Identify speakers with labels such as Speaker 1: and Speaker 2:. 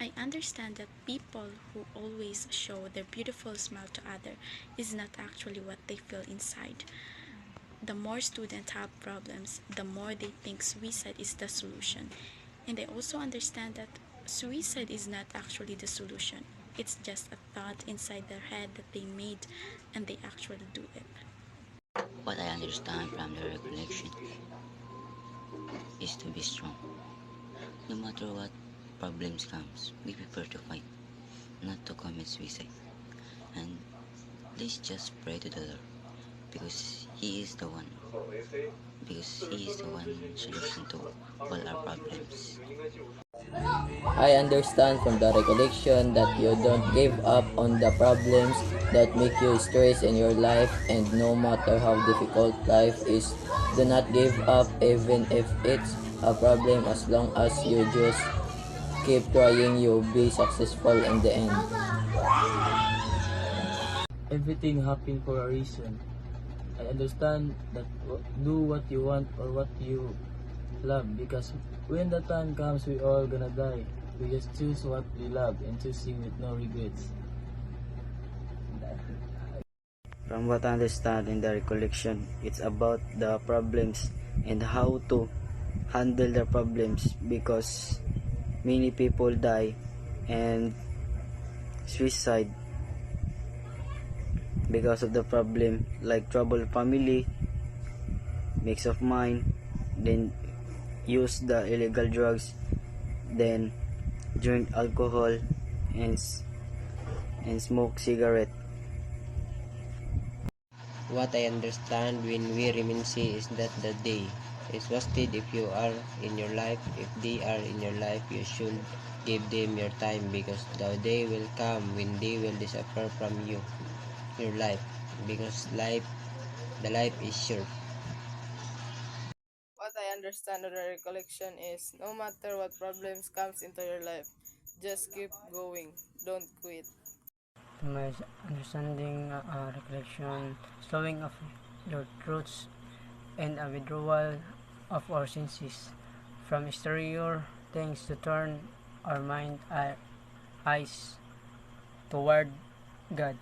Speaker 1: I understand that people who always show their beautiful smile to others is not actually what they feel inside. The more students have problems, the more they think suicide is the solution. And I also understand that suicide is not actually the solution. It's just a thought inside their head that they made and they actually do it.
Speaker 2: What I understand from the recollection is to be strong. No matter what problems comes, we prefer to fight, not to commit suicide. And please just pray to the Lord because He is the one solution to all our problems.
Speaker 3: I understand from the recollection that you don't give up on the problems that make you stress in your life, and no matter how difficult life is, do not give up even if it's a problem. As long as you just keep trying, you'll be successful in the end.
Speaker 4: Everything happens for a reason. I understand that do what you want or what you love, because when the time comes we all gonna die. We just choose what we love and choosing with no regrets.
Speaker 5: From what I understand in the recollection, it's about the problems and how to handle the problems, because many people die and suicide because of the problem, like trouble family, mix of mind, then use the illegal drugs, then drink alcohol and smoke cigarette.
Speaker 6: What I understand when we remain is that the day is wasted if you are in your life. If they are in your life, you should give them your time, because the day will come when they will disappear from your life, because the life is short.
Speaker 7: What I understand of the recollection is no matter what problems comes into your life, just keep going. Don't quit.
Speaker 8: To my understanding, recollection, slowing of your truths, and a withdrawal of our senses from exterior things to turn our mind eyes toward God.